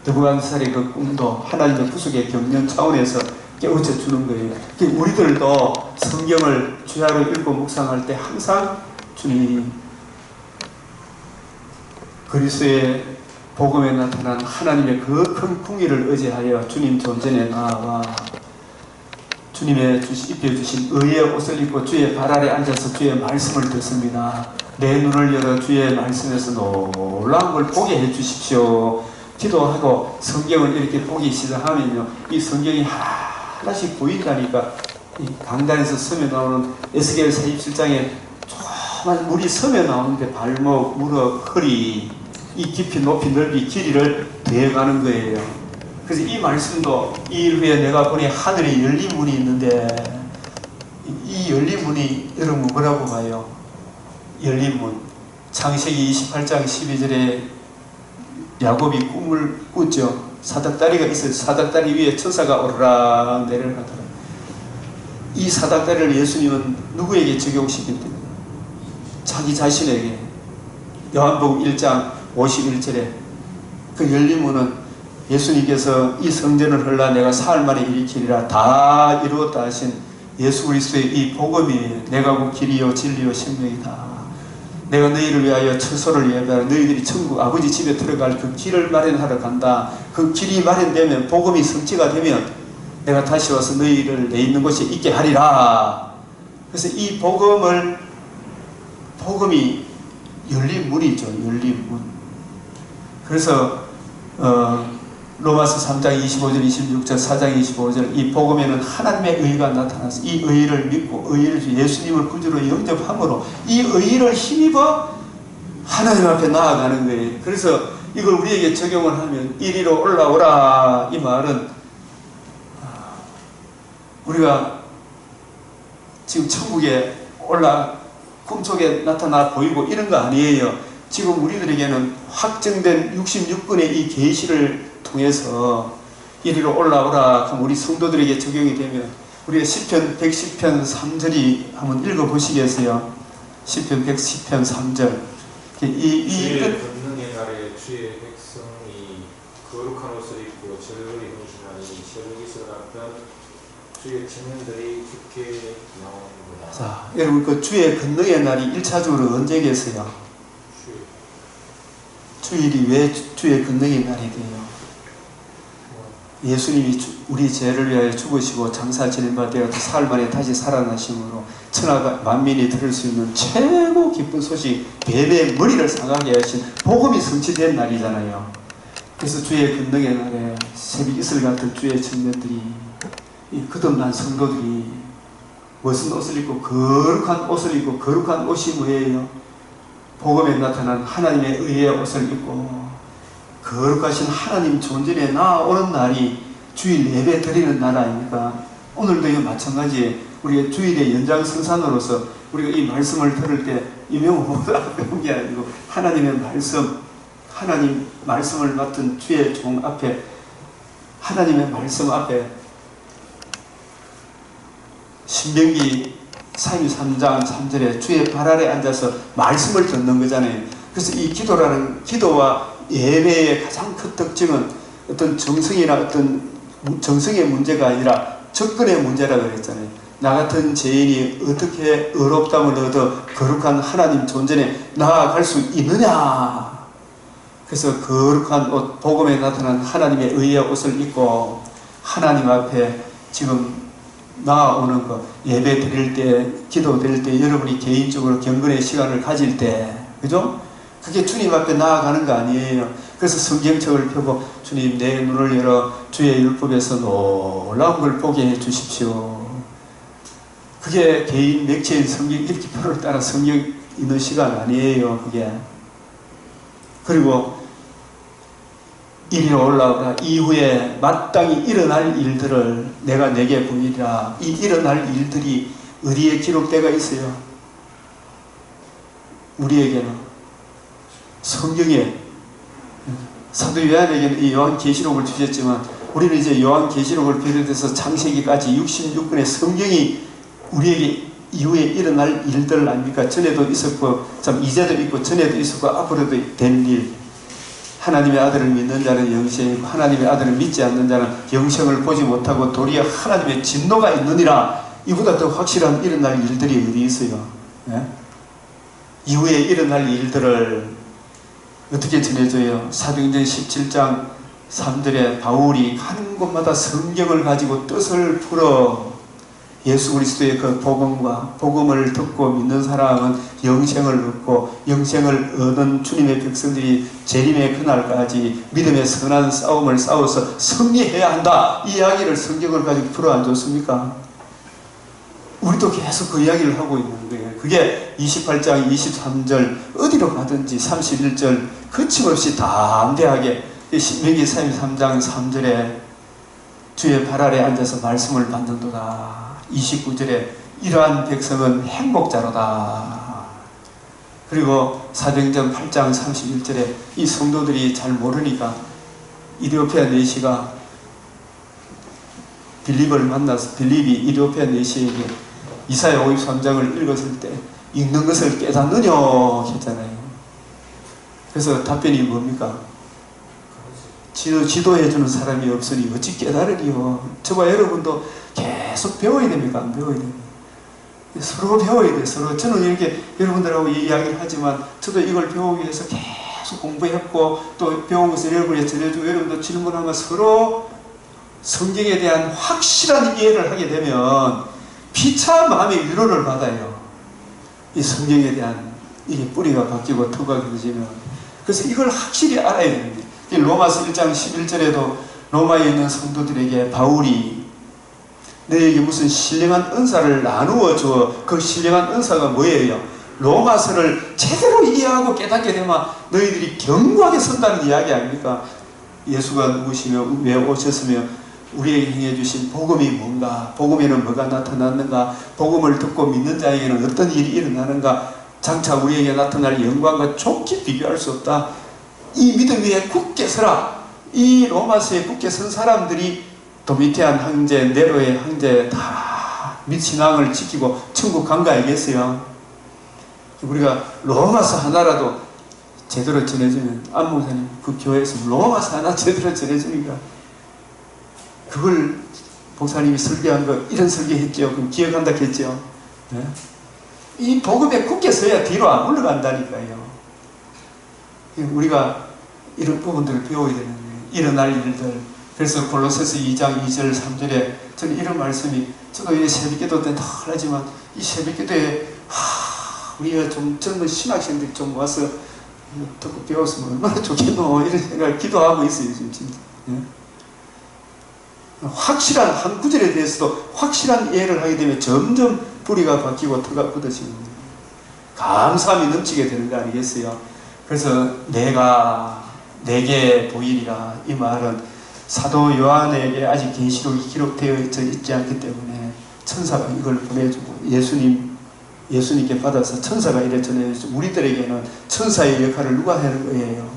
느부갓네살의 그 꿈도 하나님의 구속의 경륜 차원에서 깨우쳐 주는 거예요. 우리들도 성경을 주야로 읽고 묵상할 때 항상 주님 그리스도의 복음에 나타난 하나님의 그 큰 궁의를 의지하여 주님 존전에 나아와 주님의 입혀주신 의의 옷을 입고 주의 발 아래 앉아서 주의 말씀을 듣습니다. 내 눈을 열어 주의 말씀에서 놀라운 걸 보게 해주십시오. 기도하고 성경을 이렇게 보기 시작하면요, 이 성경이 하나씩 보인다니까. 이 강단에서 섬에 나오는 에스겔 47장에 조그만 물이 섬에 나오는데 발목, 무릎, 허리 이 깊이 높이 넓이 길이를 더해가는 거예요. 그래서 이 말씀도 이 일 후에 내가 보니 하늘에 열린 문이 있는데 이 열린 문이 여러분 뭐라고 봐요? 열린 문. 창세기 28장 12절에 야곱이 꿈을 꿨죠. 사닥다리가 있어요. 사닥다리 위에 천사가 오르락 내려가더라. 이 사닥다리를 예수님은 누구에게 적용시켰대요? 자기 자신에게 요한복음 1장 51절에 그 열린 문은 예수님께서 이 성전을 헐라 내가 사흘 만에 일으키리라 다 이루었다 하신 예수 그리스도의 이 복음이 내가 곧 길이요 진리요 생명이다. 내가 너희를 위하여 처소를 예배하라. 너희들이 천국 아버지 집에 들어갈 그 길을 마련하러 간다. 그 길이 마련되면 복음이 성취가 되면 내가 다시 와서 너희를 내 있는 곳에 있게 하리라. 그래서 이 복음이 열린 문이죠. 열린 문. 그래서 로마서 3장 25절 26절 4장 25절 이 복음에는 하나님의 의가 나타나서 이 의를 믿고 의를 예수님을 구주로 영접함으로 이 의를 힘입어 하나님 앞에 나아가는 거예요. 그래서 이걸 우리에게 적용을 하면 이리로 올라오라 이 말은 우리가 지금 천국에 꿈속에 나타나 보이고 이런 거 아니에요. 지금 우리들에게는 확정된 66권의 이 계시를 통해서 이리로 올라오라 하면 우리 성도들에게 적용이 되면 우리가 시편 110편 3절이 한번 읽어보시겠어요? 시편 110편 3절 주의 권능의 날에 주의 백성이 거룩한 옷을 입고 절거리 행진하니 ሸ르기서 같은 주의 청년들이 깊게 나오는구나. 자, 여러분 그 주의 권능의 날이 1차적으로 언제겠어요? 주일이 왜 주의 권능의 날이 돼요? 예수님이 우리 죄를 위하여 죽으시고 장사 지낸 바 되어 사흘 만에 다시 살아나심으로 천하가 만민이 들을 수 있는 최고 기쁜 소식 뱀의 머리를 상하게 하신 복음이 성취된 날이잖아요. 그래서 주의 권능의 날에 새벽 이슬 같은 주의 청년들이 이 거듭난 성도들이 무슨 옷을 입고 거룩한 옷을 입고 거룩한 옷이 뭐예요? 복음에 나타난 하나님의 의의 옷을 입고 거룩하신 하나님 존전에 나아오는 날이 주일 예배 드리는 날 아닙니까? 오늘도 이 마찬가지에 우리가 주일의 연장선상으로서 우리가 이 말씀을 들을 때 이명호보다 배운 게 아니고 하나님의 말씀, 하나님 말씀을 맡은 주의 종 앞에 하나님의 말씀 앞에 신명기 33장 3절에 주의 발 아래 앉아서 말씀을 듣는 거잖아요. 그래서 이 기도와 예배의 가장 큰 특징은 어떤 정성이나 어떤 정성의 문제가 아니라 접근의 문제라고 그랬잖아요. 나 같은 죄인이 어떻게 의롭다함을 얻어 거룩한 하나님 존전에 나아갈 수 있느냐. 그래서 거룩한 옷, 복음에 나타난 하나님의 의의 옷을 입고 하나님 앞에 지금 나아오는 것, 예배 드릴 때, 기도 드릴 때, 여러분이 개인적으로 경건의 시간을 가질 때, 그죠? 그게 주님 앞에 나아가는 거 아니에요. 그래서 성경책을 펴고 주님 내 눈을 열어 주의 율법에서 놀라운 걸 보게 해 주십시오. 그게 개인 맥체인 성경 읽기표를 따라 성경 읽는 시간 아니에요. 그게. 그리고 이리로 올라오라. 이후에 마땅히 일어날 일들을 내가 내게 보이리라. 이 일어날 일들이 어디에 기록되어 있어요? 우리에게는 성경에 사도 요한에게는 이 요한계시록을 주셨지만 우리는 이제 요한계시록을 비롯해서 창세기까지 66권의 성경이 우리에게 이후에 일어날 일들 아닙니까? 전에도 있었고 참 이제도 있고 전에도 있었고 앞으로도 될 일. 하나님의 아들을 믿는 자는 영생이고 하나님의 아들을 믿지 않는 자는 영생을 보지 못하고 도리어 하나님의 진노가 있느니라. 이보다 더 확실한 일어날 일들이 어디 있어요? 네? 이후에 일어날 일들을 어떻게 전해줘요? 사도행전 17장 3절에 바울이 가는 곳마다 성경을 가지고 뜻을 풀어 예수 그리스도의 그 복음을 듣고 믿는 사람은 영생을 얻고 영생을 얻은 주님의 백성들이 재림의 그날까지 믿음의 선한 싸움을 싸워서 승리해야 한다. 이 이야기를 성경을 가지고 풀어 안 줬습니까? 우리도 계속 그 이야기를 하고 있는 거예요. 그게 28장 23절 어디로 가든지 31절 거침없이 담대하게 신명기 33장 3절에 주의 발 아래 앉아서 말씀을 받는도다. 29절에 이러한 백성은 행복자로다. 그리고 사도행전 8장 31절에 이 성도들이 잘 모르니까 이디오피아 내시가 빌립을 만나서 빌립이 이디오피아 내시에게 이사야 53장을 읽었을 때 읽는 것을 깨닫느냐 했잖아요. 그래서 답변이 뭡니까? 지도해주는 사람이 없으니 어찌 깨달으리요. 저와 여러분도 계속 배워야 됩니까? 안 배워야 됩니까? 서로 배워야 돼. 서로. 저는 이렇게 여러분들하고 이야기를 하지만 저도 이걸 배우기 위해서 계속 공부했고 또 배운 것을 여러분에 전해주고 여러분도 질문하면 서로 성경에 대한 확실한 이해를 하게 되면 피차 마음의 위로를 받아요. 이 성경에 대한 이게 뿌리가 바뀌고 터가 길어지면. 그래서 이걸 확실히 알아야 됩니다. 로마서 1장 11절에도 로마에 있는 성도들에게 바울이 너에게 무슨 신령한 은사를 나누어 줘. 그 신령한 은사가 뭐예요? 로마서를 제대로 이해하고 깨닫게 되면 너희들이 견고하게 선다는 이야기 아닙니까? 예수가 누구시며 왜 오셨으며 우리에게 행해 주신 복음이 뭔가, 복음에는 뭐가 나타났는가, 복음을 듣고 믿는 자에게는 어떤 일이 일어나는가, 장차 우리에게 나타날 영광과 좋게 비교할 수 없다. 이 믿음 위에 굳게 서라. 이 로마서에 굳게 선 사람들이 도미티안 황제, 네로의 황제 다 신앙을 지키고 천국 간 거 알겠어요? 우리가 로마서 하나라도 제대로 전해주면, 안 목사님 그 교회에서 로마서 하나 제대로 전해주니까 그걸 목사님이 설교한 거 이런 설교했죠. 그럼 기억한다 했죠. 네? 이 복음에 굳게 서야 뒤로 안 올라간다니까요. 우리가 이런 부분들을 배워야 되는 거예요. 일어날 일들. 그래서 골로새서 2장 2절 3절에 저는 이런 말씀이, 저도 이 새벽기도 때는 하지만 이 새벽기도에 우리가 좀 젊은 신학생들이 좀 와서 듣고 배웠으면 얼마나 좋겠노 이런 생각을 기도하고 있어요 지금 진짜. 예? 확실한 한 구절에 대해서도 확실한 이해를 하게 되면 점점 뿌리가 바뀌고 터가 굳어지는 거예요. 감사함이 넘치게 되는 거 아니겠어요? 그래서 내가 내게 보이리라, 이 말은 사도 요한에게 아직 계시록이 기록되어 있지 않기 때문에 천사가 이걸 보내주고 예수님께 받아서 천사가 이래 전해주고, 우리들에게는 천사의 역할을 누가 하는 거예요?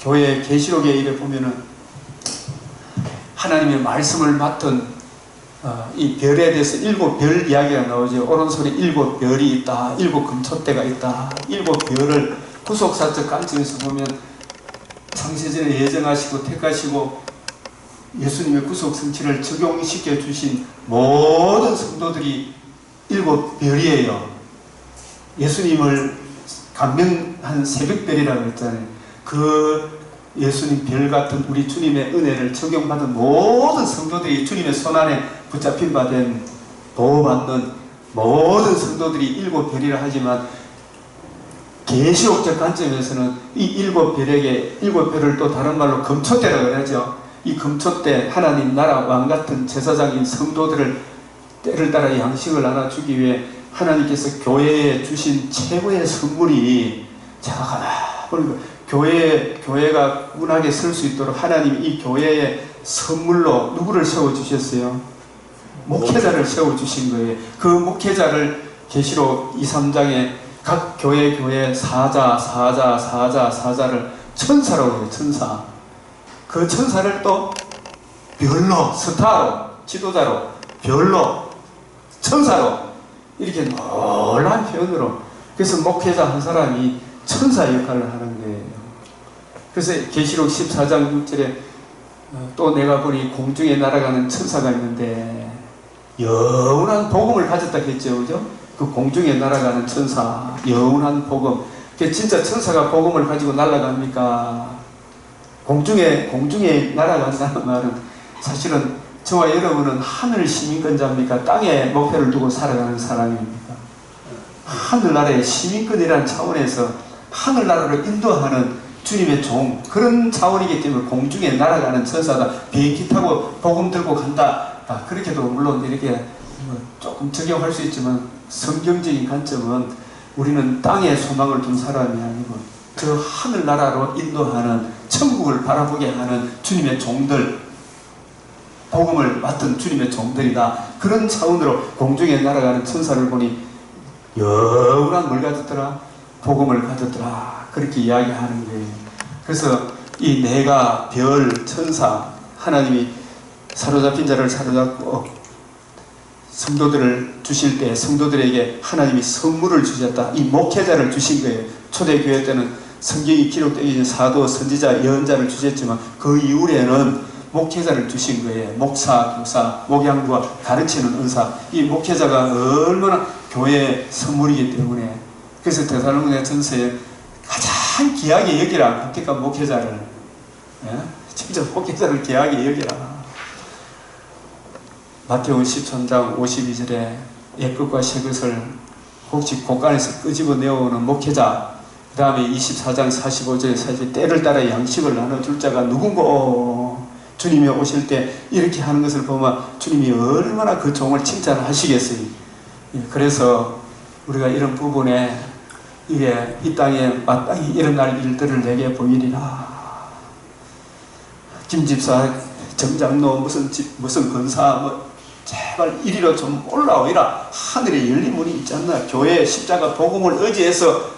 교회 계시록에 이래 보면은 하나님의 말씀을 맡은 이 별에 대해서 7별 이야기가 나오죠. 오른손에 7별이 있다, 7 금초대가 있다. 7별을 구속사적 관점에서 보면 창세전에 예정하시고 택하시고 예수님의 구속 성취를 적용시켜 주신 모든 성도들이 7별이에요. 예수님을 감명한 새벽별이라고 했잖아요. 그 예수님 별 같은 우리 주님의 은혜를 적용받은 모든 성도들이 주님의 손안에 붙잡힌 바 된 보호받는 모든 성도들이 7별이라 하지만 계시록적 관점에서는 이 7별에게 7별을 또 다른 말로 금초대라고 하죠. 이 금초대, 하나님 나라 왕 같은 제사장인 성도들을 때를 따라 양식을 나눠주기 위해 하나님께서 교회에 주신 최고의 선물이, 제가 가나 보니까 교회가 운하게 설 수 있도록 하나님이 이 교회의 선물로 누구를 세워주셨어요? 목회자를 세워주신 거예요. 그 목회자를 계시록 2, 3장에 각 교회 사자를 천사라고 해요. 천사. 그 천사를 또 별로, 스타로, 지도자로, 별로, 천사로, 이렇게 놀라운 표현으로. 그래서 목회자 한 사람이 천사 역할을 하는 거예요. 그래서 계시록 14장 6절에 또 내가 보니 공중에 날아가는 천사가 있는데 영원한 복음을 가졌다 했죠. 그죠? 그 공중에 날아가는 천사, 영원한 복음. 그 진짜 천사가 복음을 가지고 날아갑니까? 공중에 날아간다는 말은 사실은 저와 여러분은 하늘 시민권자입니까? 땅에 목표를 두고 살아가는 사람입니까? 하늘나라의 시민권이라는 차원에서 하늘나라로 인도하는 주님의 종, 그런 차원이기 때문에 공중에 날아가는 천사다. 비행기 타고 복음 들고 간다. 그렇게도 물론 이렇게 조금 적용할 수 있지만 성경적인 관점은 우리는 땅에 소망을 둔 사람이 아니고 저 하늘나라로 인도하는, 천국을 바라보게 하는 주님의 종들, 복음을 맡은 주님의 종들이다. 그런 차원으로 공중에 날아가는 천사를 보니 영원한 뭘 가졌더라? 복음을 가졌더라. 그렇게 이야기하는 거예요. 그래서 이 내가 별, 천사, 하나님이 사로잡힌 자를 사로잡고 성도들을 주실 때 성도들에게 하나님이 선물을 주셨다. 이 목회자를 주신 거예요. 초대교회 때는 성경이 기록되기 전에 사도, 선지자, 예언자를 주셨지만 그 이후에는 목회자를 주신 거예요. 목사, 교사, 목양과 가르치는 은사. 이 목회자가 얼마나 교회의 선물이기 때문에 그래서 데살로니가 전서에 가장 귀하게 여기라. 그러니까 목회자를 진짜 목회자를 귀하게 여기라. 마태복음 13장 52절에 옛것과 새것을 혹시 곳간에서 끄집어 내어오는 목회자, 그 다음에 24장 45절에 사실 때를 따라 양식을 나눠줄 자가 누군고. 주님이 오실 때 이렇게 하는 것을 보면 주님이 얼마나 그 종을 칭찬하시겠어요. 그래서 우리가 이런 부분에 이게 이 땅에 마땅히 일어날 일들을 내게 보이리라. 김 집사, 정장로, 무슨 권사, 제발 이리로 좀 올라오이라. 하늘에 열린 문이 있지 않나. 교회 십자가 복음을 의지해서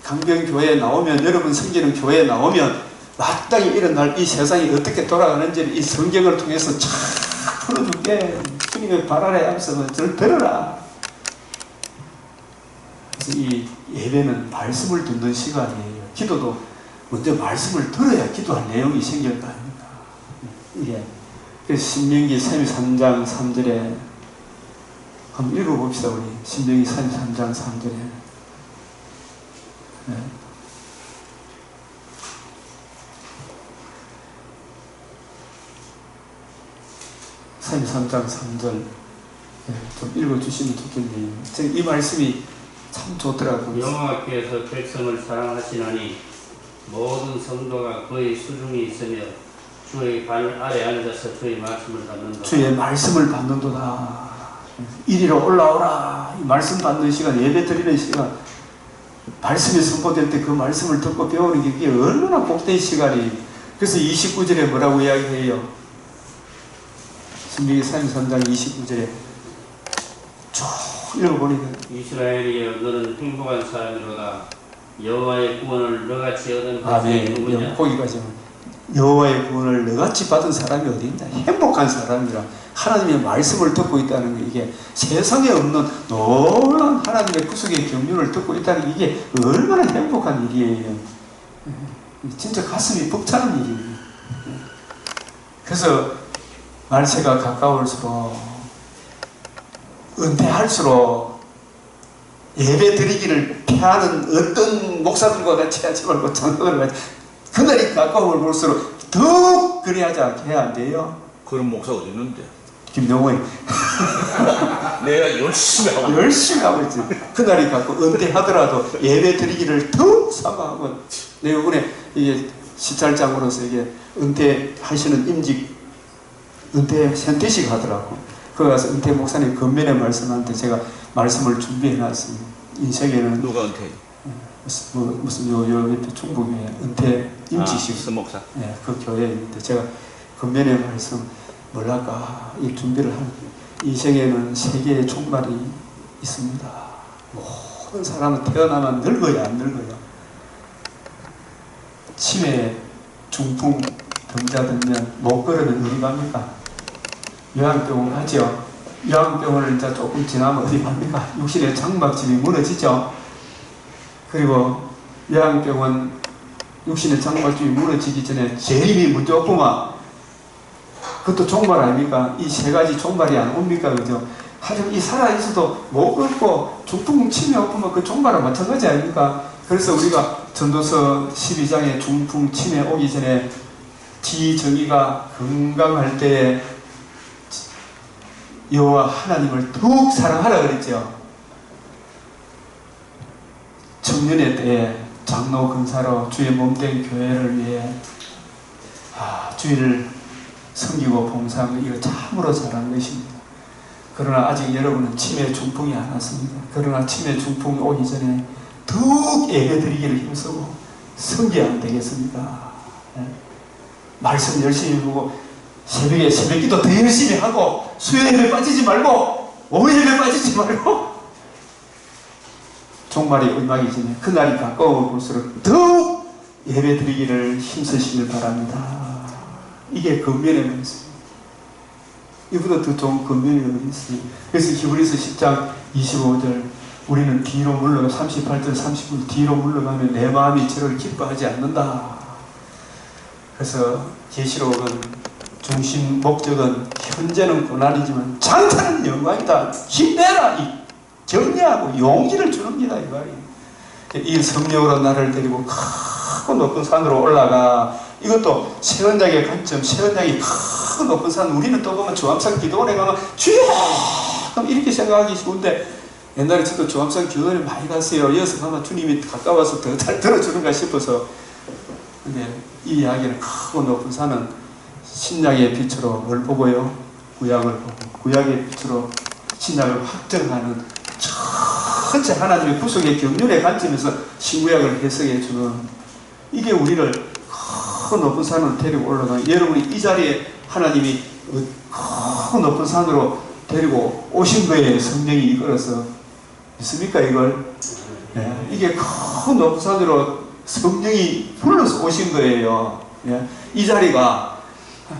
강변교회에 나오면, 여러분 섬기는 교회에 나오면 마땅히 일어날 이 세상이 어떻게 돌아가는지를 이 성경을 통해서 쫙 풀어줄게. 주님의 발 아래 앉아서 저를 들어라. 그래서 이 예배는 말씀을 듣는 시간이에요. 기도도 먼저 말씀을 들어야 기도할 내용이 생길 거 아닙니까? 이게 그래서 신명기 33장 3절에 한번 읽어봅시다. 우리 신명기 33장 3절에 33장 3절 좀 읽어주시면 좋겠네요. 이 말씀이 참 좋더라고요. 여호와께서 백성을 사랑하시나니 모든 성도가 그의 수중에 있으며 주의 발 아래 앉아서 주의 말씀을 받는다. 주의 말씀을 받는도다. 이리로 올라오라. 이 말씀 받는 시간, 예배 드리는 시간, 말씀이 선포될 때 그 말씀을 듣고 배우는 게 그게 얼마나 복된 시간이. 그래서 29절에 뭐라고 이야기해요? 신명기 33장 29절에 쭉 읽어보니까 이스라엘이여 너는 행복한 사람이로다. 여호와의 구원을 너같이 얻은 백성이 누구냐? 거기까지 여호와의 구원을 너같이 받은 사람이 어디 있나? 행복한 사람이라. 하나님의 말씀을 듣고 있다는 게 이게 세상에 없는 놀라운 하나님의 구속의 경륜을 듣고 있다는 게 이게 얼마나 행복한 일이에요. 진짜 가슴이 벅차는 일이에요. 그래서 말세가 가까울수록 은퇴할수록 예배 드리기를 피하는 어떤 목사들과 같이 하지 말고 장로들과 같이 그날이 가까움을 볼수록 더욱 그리하지 않게 해야 안 돼요. 그런 목사 어디 있는데? 김동호이 내가 열심히 하고 있지. 그날이 갖고 은퇴하더라도 예배 드리기를 더욱 사모하고. 내가 이번에 이게 시찰장으로서 이게 은퇴하시는 임직 은퇴 선퇴식 하더라고. 거기 가서 은퇴 목사님 건면에 말씀하는데 제가 말씀을 준비해 놨습니다. 인생에는 누가 은퇴? 무슨 요 옆에 중국에 은퇴 임직식. 스목사. 네, 그 교회에 있는데 제가 건면의 말씀 뭐랄까 이 준비를 한 인생에는 세 개의 종말이 있습니다. 모든 사람은 태어나면 늙어야 안 늙어요. 치매, 중풍, 병자되면 못 걸으면 어디 갑니까? 요양병원 가죠. 요양병원을 이제 조금 지나면 어디 갑니까? 육신의 장막집이 무너지죠. 그리고 요양병원 육신의 장막집이 무너지기 전에 재림이 먼저 오구만. 그것도 종말 아닙니까? 이 세 가지 종말이 안 옵니까? 그죠? 하지만 이 살아있어도 못 걷고 중풍 치매 오면 그 종말은 마찬가지 아닙니까? 그래서 우리가 전도서 12장에 중풍 치매 오기 전에 지정의가 건강할 때에 여호와 하나님을 더욱 사랑하라 그랬죠. 청년의 때에 장로 근사로 주의 몸된 교회를 위해 주의를 섬기고 봉사하는 이거 참으로 잘한 것입니다. 그러나 아직 여러분은 치매 중풍이 안 왔습니다. 그러나 치매 중풍이 오기 전에 더욱 예배드리기를 힘쓰고 섬겨야 안 되겠습니까? 네? 말씀 열심히 보고 새벽에 새벽기도 더 열심히 하고 수요 예배 빠지지 말고 오후 예배 빠지지 말고 종말이 임하기 전에 그날이 가까워 볼수록 더욱 예배드리기를 힘쓰시길 바랍니다. 이게 근면의 말씀. 이보다 더 좋은 근면이 어디 있어요? 그래서 히브리서 10장 25절 우리는 뒤로 물러가 38절 39절 뒤로 물러가면 내 마음이 저를 기뻐하지 않는다. 그래서 계시록은 중심 목적은 현재는 고난이지만 장차는 영광이다. 힘내라. 이 격려하고 용기를 주는니다. 이 말이에요. 이 성령으로 나를 데리고 크고 높은 산으로 올라가. 이것도 세원장의 관점, 세원장이 크고 높은 산. 우리는 또 보면 주암산 기도원에 가면 주여! 그럼 이렇게 생각하기 쉬운데 옛날에 저도 주암산 기도원에 많이 갔어요. 이어서 가면 주님이 가까워서 더 잘 들어주는가 싶어서. 근데 이 이야기는 크고 높은 산은 신약의 빛으로 뭘 보고요? 구약을 보고 구약의 빛으로 신약을 확정하는 전체 하나님의 구속의 경륜의 관점에서 신구약을 해석해주는 이게 우리를 큰 높은 산으로 데리고 올라가는 여러분이 이 자리에 하나님이 큰 높은 산으로 데리고 오신 거예요. 성령이 이끌어서 믿습니까 이걸? 네. 이게 큰 높은 산으로 성령이 불러서 오신 거예요. 네. 이 자리가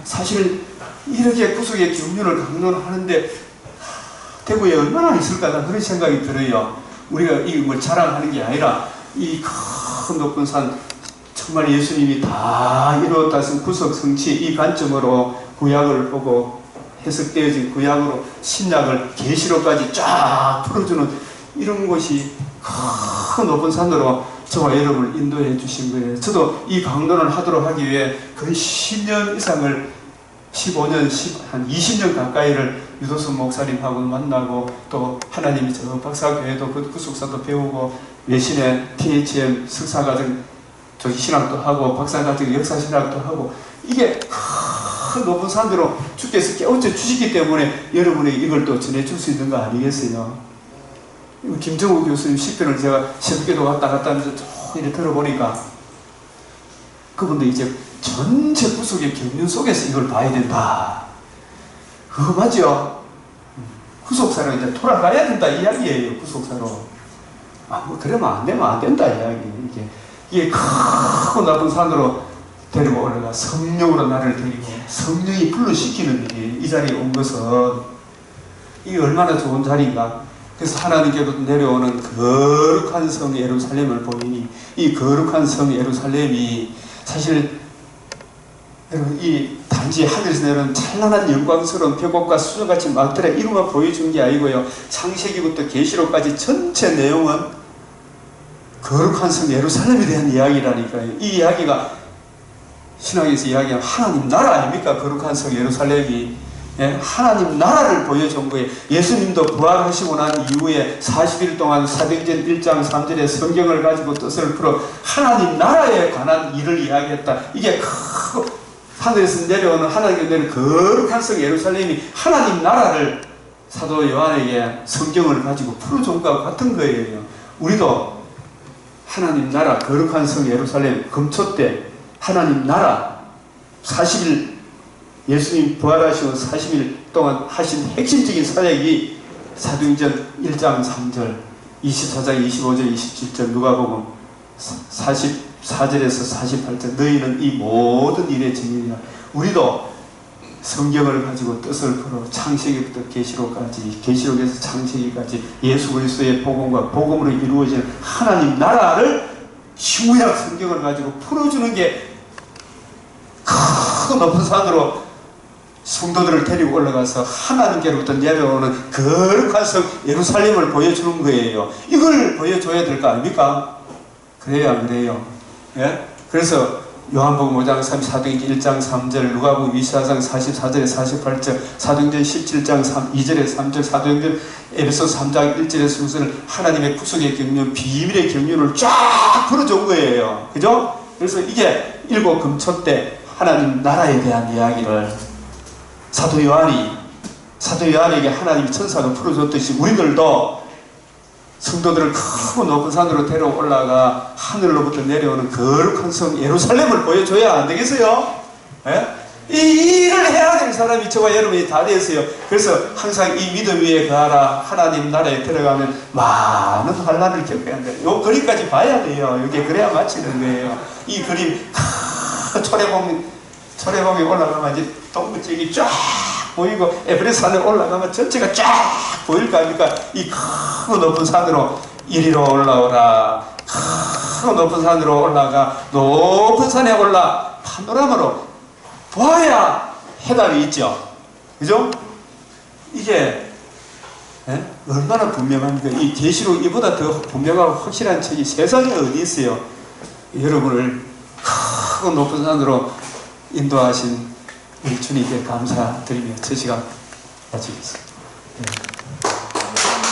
사실 이렇게 구속의 경륜을 강론하는데 대구에 얼마나 있을까 그런 생각이 들어요. 우리가 이걸 자랑하는 게 아니라 이 큰 높은 산 정말 예수님이 다 이루었다 하신 구속 성취 이 관점으로 구약을 보고 해석되어진 구약으로 신약을 계시록까지 쫙 풀어주는 이런 곳이 큰 높은 산으로 저와 여러분을 인도해 주신 거예요. 저도 이 강론을 하도록 하기 위해 거의 10년 이상을 15년, 한 20년 가까이를 유도선 목사님하고 만나고 또 하나님이 저 박사교회도 그 구속사도 배우고 외신의 THM 석사과정 조기신학도 하고 박사과정 역사신학도 하고 이게 큰 높은 산대로 주께서 깨우쳐 주시기 때문에 여러분에게 이걸 또 전해줄 수 있는 거 아니겠어요? 김정우 교수님 10편을 제가 새벽에도 왔다 갔다 하면서 쭉 이렇게 들어보니까 그분도 이제 전체 구속의 경륜 속에서 이걸 봐야 된다. 그거 맞죠? 구속사로 이제 돌아가야 된다 이야기예요. 구속사로. 뭐 그러면 안 되면 안 된다 이야기. 이게 크고 나쁜 산으로 데리고 올라가 성령으로 나를 데리고 성령이 불러시키는 일이 이 자리에 온 것은 이게 얼마나 좋은 자리인가. 그래서 하나님께로부터 내려오는 거룩한 성 예루살렘을 보이니 이 거룩한 성 예루살렘이 사실 여러분 이 단지 하늘에서 내려오는 찬란한 영광스러운 벽옥과 수정같이 막들의 이루만 보여준 게 아니고요. 창세기부터 계시록까지 전체 내용은 거룩한 성 예루살렘에 대한 이야기라니까요. 이 이야기가 신학에서 이야기하는 하나님 나라 아닙니까? 거룩한 성 예루살렘이 하나님 나라를 보여준 거예요. 예수님도 부활하시고 난 이후에 40일 동안 사도행전 1장 3절에 성경을 가지고 뜻을 풀어 하나님 나라에 관한 일을 이야기했다. 이게 크고 하늘에서 내려오는 하나님께 내는 거룩한 성 예루살렘이 하나님 나라를 사도 요한에게 성경을 가지고 풀어준 것과 같은 거예요. 우리도 하나님 나라 거룩한 성 예루살렘 금초 때 하나님 나라 40일 예수님 부활하시고 40일 동안 하신 핵심적인 사역이 사도행전 1장 3절 24장 25절 27절 누가복음 44절에서 48절 너희는 이 모든 일의 증인이라. 우리도 성경을 가지고 뜻을 풀어 창세기부터 계시록까지 계시록에서 창세기까지 예수 그리스도의 복음과 복음으로 이루어진 하나님 나라를 신구약 성경을 가지고 풀어주는 게 큰 높은 산으로 성도들을 데리고 올라가서 하나님께로부터 내려오는 거룩한 성 예루살렘을 보여주는 거예요. 이걸 보여줘야 될 거 아닙니까? 그래요 안 그래요? 예? 그래서 요한복음 5장 3, 사도행전 1장 3절, 누가복음 24장 44절에 48절, 사도행전 17장 2절에 3절, 사도행전 에베소 3장 1절에 2절 하나님의 구속의 경륜, 비밀의 경륜을 쫙 풀어준 거예요. 그죠? 그래서 이게 일곱 금초 때 하나님 나라에 대한 이야기를 사도 요한에게 하나님 천사가 풀어줬듯이 우리들도 성도들을 크고 높은 산으로 데려 올라가 하늘로부터 내려오는 거룩한 성 예루살렘을 보여줘야 안 되겠어요? 예? 이 일을 해야 될 사람이 저와 여러분이 다 되었어요. 그래서 항상 이 믿음 위에 가라. 하나님 나라에 들어가면 많은 환난을 겪어야 한다. 요 그림까지 봐야 돼요. 이게 그래야 마치는 거예요. 이 그림 초래봉에 올라가면 이제 동부쪽이 쫙 보이고 에베레스트 산에 올라가면 전체가 쫙 보일 거 아닙니까? 이 크고 높은 산으로 이리로 올라오라. 크고 높은 산으로 올라가 높은 산에 올라 파노라마로 보아야 해답이 있죠. 그죠? 이게 얼마나 분명합니까? 이 계시록 이보다 더 분명하고 확실한 책이 세상에 어디 있어요? 여러분을 크고 높은 산으로 인도하신 우리 주님께 감사드리며 제 시간 마치겠습니다.